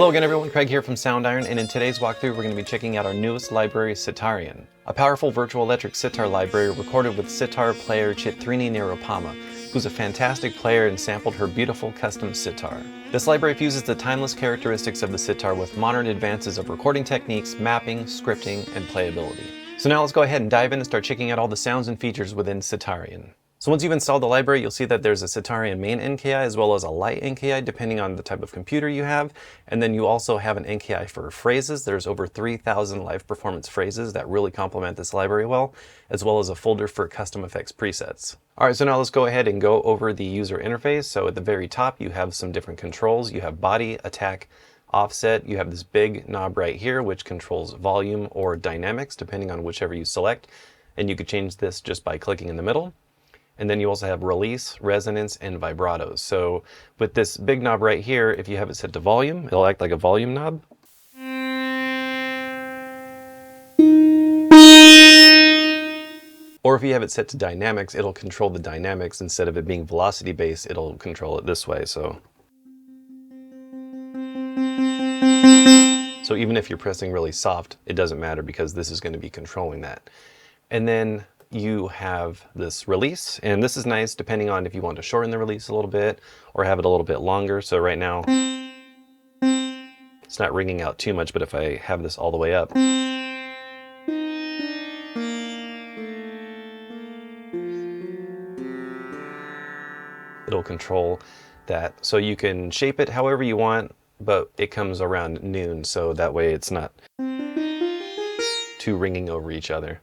Hello again everyone, Craig here from Soundiron, and in today's walkthrough we're going to be checking out our newest library, Sitarion, a powerful virtual electric sitar library recorded with sitar player Chikari Controls, who's a fantastic player and sampled her beautiful custom sitar. This library fuses the timeless characteristics of the sitar with modern advances of recording techniques, mapping, scripting, and playability. So now let's go ahead and dive in and start checking out all the sounds and features within Sitarion. So once you've installed the library, you'll see that there's a Sitarion main NKI as well as a light NKI depending on the type of computer you have. And then you also have an NKI for phrases. There's over 3,000 live performance phrases that really complement this library well, as well as a folder for custom effects presets. All right, so now let's go ahead and go over the user interface. So at the very top, you have some different controls. You have body, attack, offset. You have this big knob right here, which controls volume or dynamics, depending on whichever you select. And you could change this just by clicking in the middle. And then you also have release, resonance, and vibratos. So with this big knob right here, if you have it set to volume, it'll act like a volume knob. Or if you have it set to dynamics, it'll control the dynamics. Instead of it being velocity based, it'll control it this way. So even if you're pressing really soft, it doesn't matter because this is going to be controlling that. And then you have this release, and this is nice depending on if you want to shorten the release a little bit or have it a little bit longer. So right now it's not ringing out too much, but if I have this all the way up, it'll control that. So you can shape it however you want, but it comes around noon, so that way it's not too ringing over each other.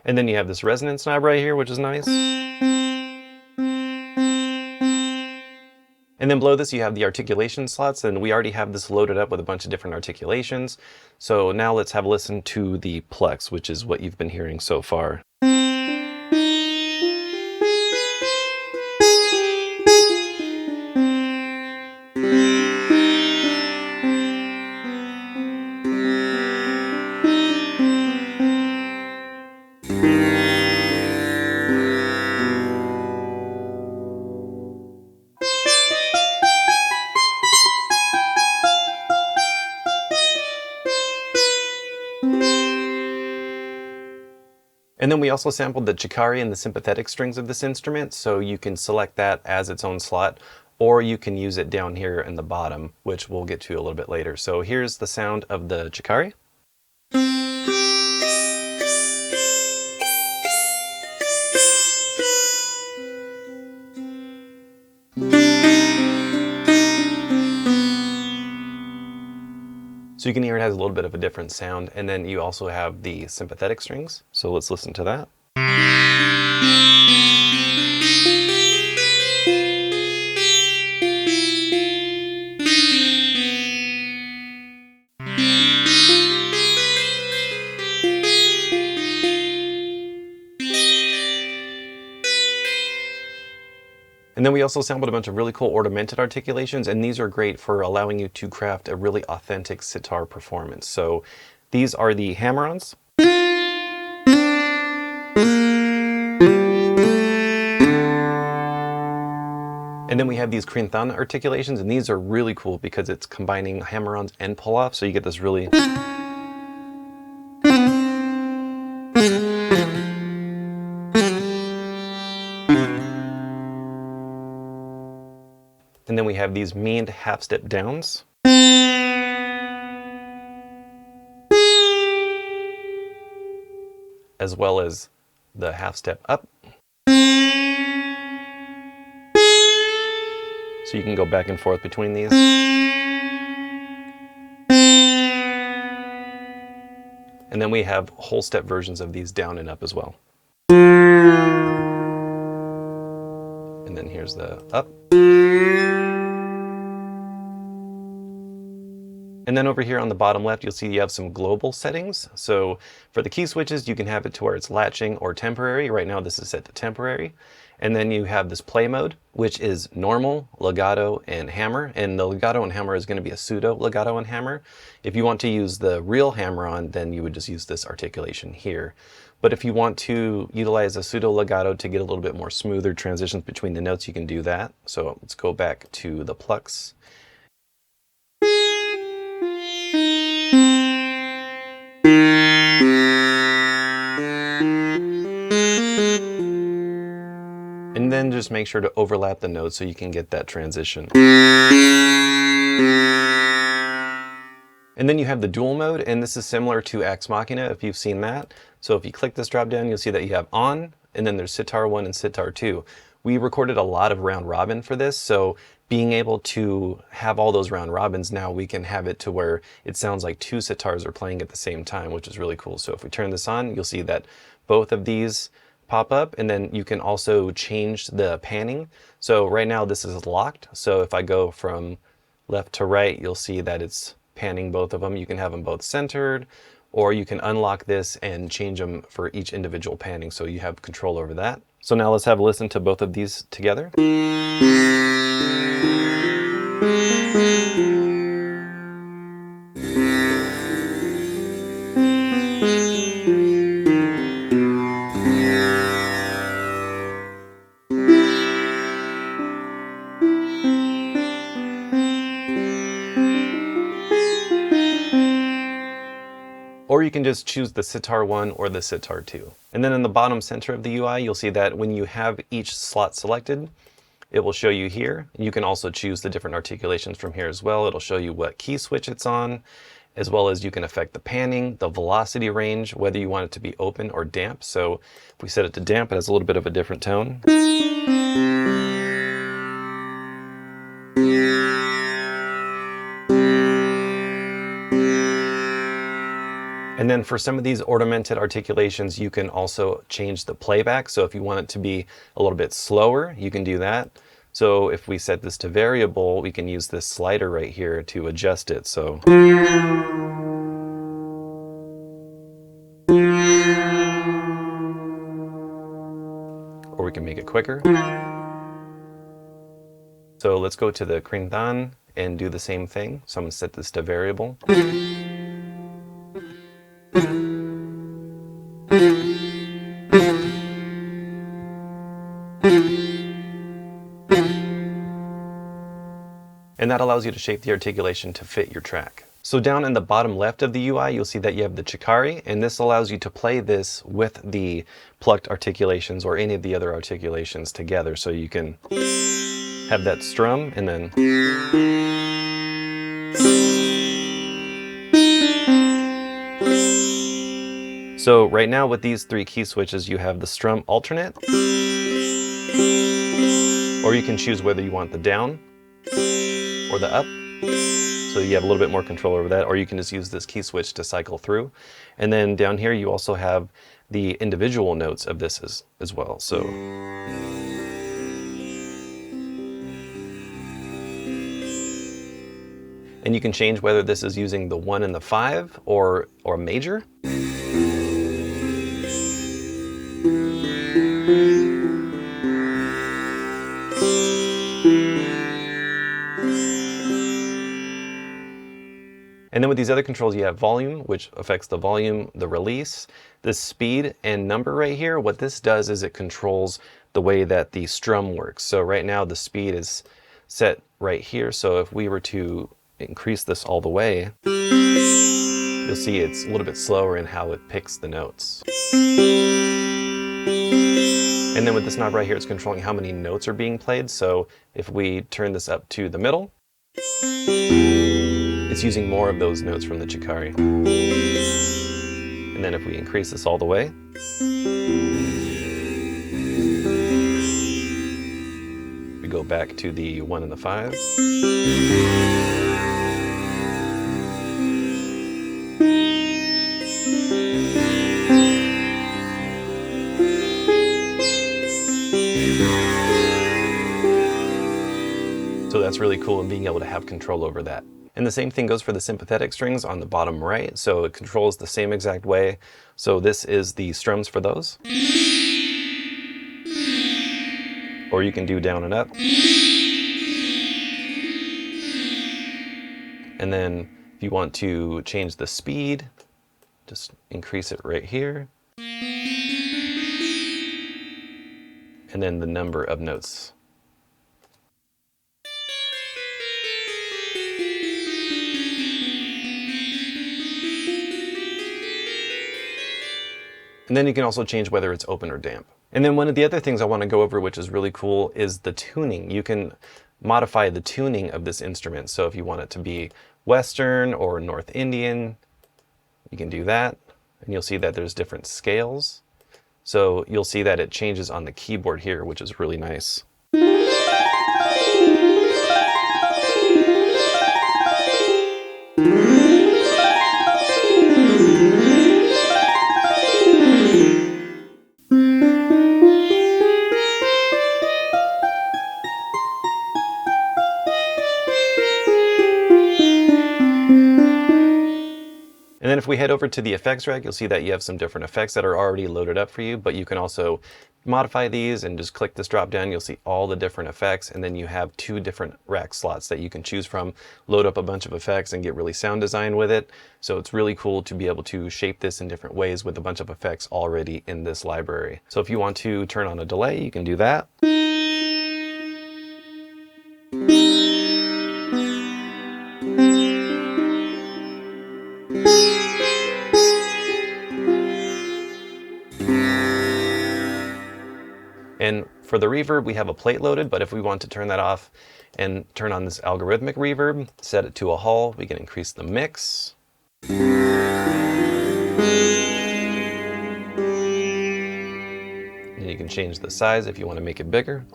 And then you have this resonance knob right here, which is nice. And then below this, you have the articulation slots, and we already have this loaded up with a bunch of different articulations. So now let's have a listen to the Plex, which is what you've been hearing so far. And then we also sampled the Chikari and the sympathetic strings of this instrument, so you can select that as its own slot, or you can use it down here in the bottom, which we'll get to a little bit later. So here's the sound of the Chikari. So you can hear it has a little bit of a different sound, and then you also have the sympathetic strings. So let's listen to that. And then we also sampled a bunch of really cool ornamented articulations, and these are great for allowing you to craft a really authentic sitar performance. So these are the hammer-ons. And then we have these Krinthan articulations, and these are really cool because it's combining hammer-ons and pull-offs, so you get this really And then we have these meaned half-step downs. As well as the half-step up. So you can go back and forth between these. And then we have whole step versions of these down and up as well. And then here's the up. And then over here on the bottom left, you'll see you have some global settings. So for the key switches, you can have it to where it's latching or temporary. Right now, this is set to temporary. And then you have this play mode, which is normal, legato, and hammer. And the legato and hammer is going to be a pseudo legato and hammer. If you want to use the real hammer-on, then you would just use this articulation here. But if you want to utilize a pseudo legato to get a little bit more smoother transitions between the notes, you can do that. So let's go back to the Plex. just make sure to overlap the notes so you can get that transition. And then you have the dual mode, and this is similar to Ex Machina if you've seen that. So if you click this drop down, you'll see that you have on, and then there's sitar 1 and sitar 2. We recorded a lot of round robin for this, so being able to have all those round robins, now we can have it to where it sounds like two sitars are playing at the same time, which is really cool. So if we turn this on, you'll see that both of these pop up, and then you can also change the panning. So right now this is locked, so if I go from left to right, you'll see that it's panning both of them. You can have them both centered, or you can unlock this and change them for each individual panning, so you have control over that. So now let's have a listen to both of these together. Or you can just choose the sitar 1 or the sitar 2. And then in the bottom center of the UI, you'll see that when you have each slot selected, it will show you here. You can also choose the different articulations from here as well. It'll show you what key switch it's on, as well as you can affect the panning, the velocity range, whether you want it to be open or damp. So if we set it to damp, it has a little bit of a different tone. And then for some of these ornamented articulations, you can also change the playback. So if you want it to be a little bit slower, you can do that. So if we set this to variable, we can use this slider right here to adjust it. So or we can make it quicker. So let's go to the Krindan and do the same thing. So I'm going to set this to variable. And that allows you to shape the articulation to fit your track. So down in the bottom left of the UI, you'll see that you have the Chikari, and this allows you to play this with the plucked articulations or any of the other articulations together. So you can have that strum and then so right now with these three key switches, you have the strum alternate, or you can choose whether you want the down or the up. So you have a little bit more control over that, or you can just use this key switch to cycle through. And then down here, you also have the individual notes of this as well. So and you can change whether this is using the 1 and the 5 or a major. And then with these other controls, you have volume, which affects the volume, the release, the speed and number right here. What this does is it controls the way that the strum works. So right now the speed is set right here. So if we were to increase this all the way, you'll see it's a little bit slower in how it picks the notes. And then with this knob right here, it's controlling how many notes are being played. So if we turn this up to the middle, it's using more of those notes from the Chikari. And then if we increase this all the way, we go back to the 1 and the 5. So that's really cool, and being able to have control over that. And the same thing goes for the sympathetic strings on the bottom right. So it controls the same exact way. So this is the strums for those. Or you can do down and up. And then if you want to change the speed, just increase it right here. And then the number of notes. And then you can also change whether it's open or damp. And then one of the other things I want to go over, which is really cool, is the tuning. You can modify the tuning of this instrument. So if you want it to be Western or North Indian, you can do that. And you'll see that there's different scales. So you'll see that it changes on the keyboard here, which is really nice. And then if we head over to the effects rack, you'll see that you have some different effects that are already loaded up for you, but you can also modify these and just click this drop down. You'll see all the different effects, and then you have 2 different rack slots that you can choose from, load up a bunch of effects and get really sound design with it. So it's really cool to be able to shape this in different ways with a bunch of effects already in this library. So if you want to turn on a delay, you can do that. And for the reverb, we have a plate loaded, but if we want to turn that off and turn on this algorithmic reverb, set it to a hull, we can increase the mix. And you can change the size if you want to make it bigger.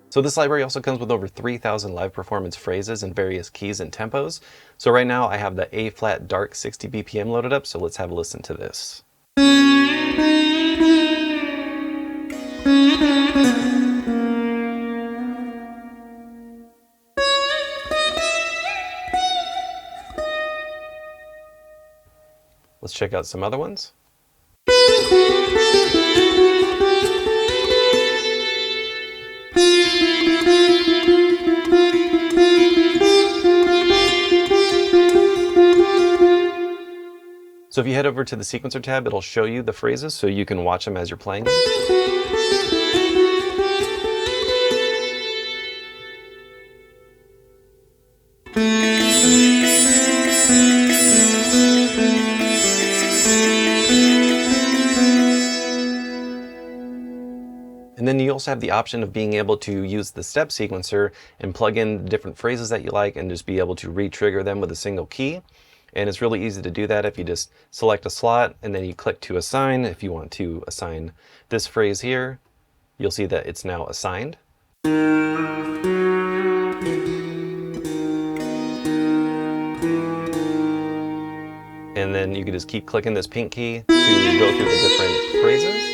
So this library also comes with over 3,000 live performance phrases in various keys and tempos. So right now I have the A flat dark 60 BPM loaded up, so let's have a listen to this. Let's check out some other ones. So if you head over to the sequencer tab, it'll show you the phrases so you can watch them as you're playing them. And then you also have the option of being able to use the step sequencer and plug in the different phrases that you like and just be able to re-trigger them with a single key. And it's really easy to do that if you just select a slot and then you click to assign. If you want to assign this phrase here, you'll see that it's now assigned. And then you can just keep clicking this pink key to go through the different phrases.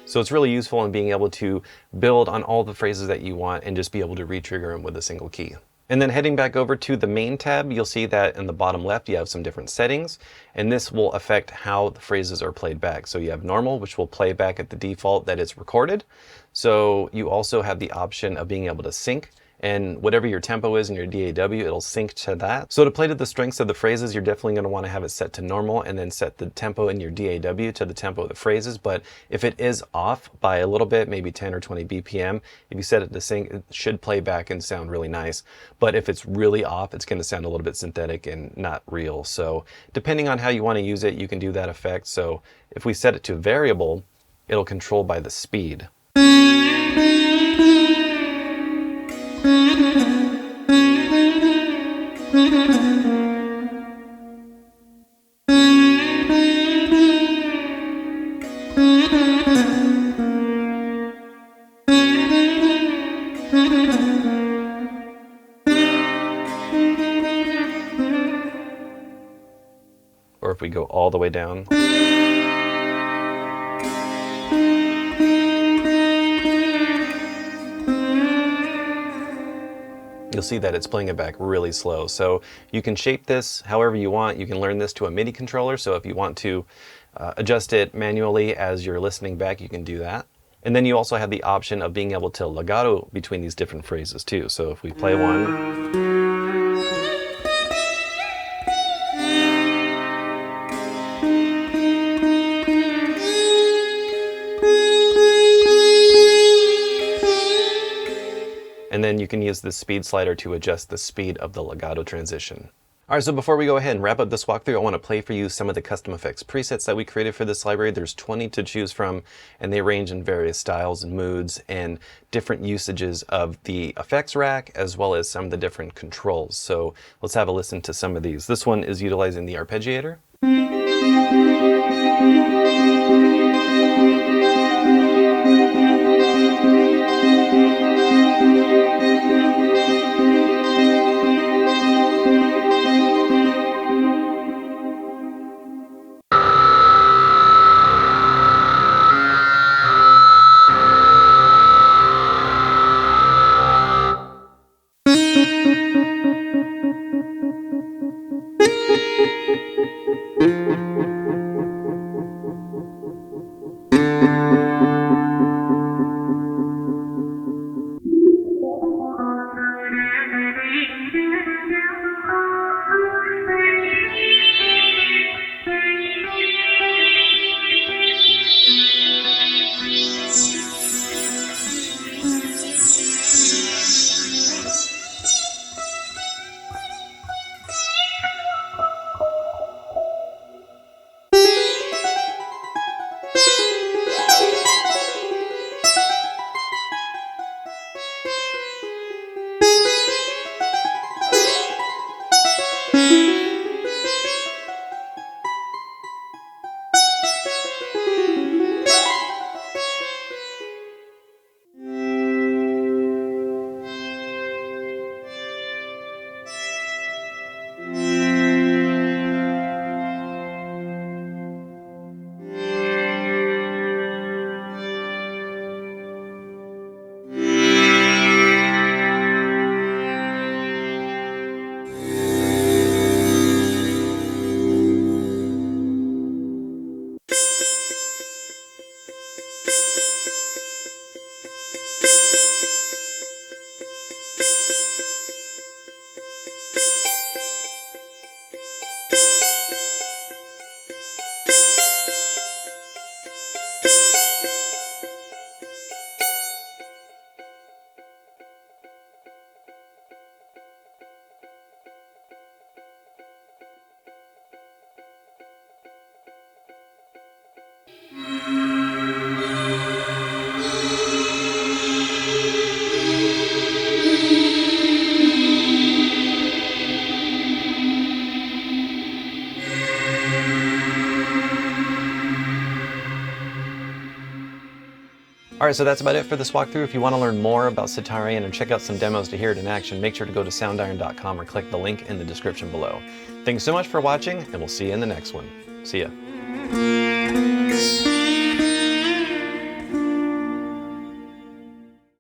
So it's really useful in being able to build on all the phrases that you want and just be able to re-trigger them with a single key. And then heading back over to the main tab, you'll see that in the bottom left you have some different settings, and this will affect how the phrases are played back. So you have normal, which will play back at the default that it's recorded. So you also have the option of being able to sync, and whatever your tempo is in your DAW, it'll sync to that. So to play to the strengths of the phrases, you're definitely going to want to have it set to normal and then set the tempo in your DAW to the tempo of the phrases. But if it is off by a little bit, maybe 10 or 20 BPM, if you set it to sync, it should play back and sound really nice. But if it's really off, it's going to sound a little bit synthetic and not real. So depending on how you want to use it, you can do that effect. So if we set it to variable, it'll control by the speed. Or if we go all the way down. You'll see that it's playing it back really slow. So you can shape this however you want. You can learn this to a MIDI controller. So if you want to adjust it manually as you're listening back, you can do that. And then you also have the option of being able to legato between these different phrases too. So if we play one, and then you can use the speed slider to adjust the speed of the legato transition. Alright, so before we go ahead and wrap up this walkthrough, I want to play for you some of the custom effects presets that we created for this library. There's 20 to choose from, and they range in various styles and moods and different usages of the effects rack, as well as some of the different controls. So let's have a listen to some of these. This one is utilizing the arpeggiator. Alright, so that's about it for this walkthrough. If you want to learn more about Sitarion and check out some demos to hear it in action, make sure to go to soundiron.com or click the link in the description below. Thanks so much for watching, and we'll see you in the next one. See ya.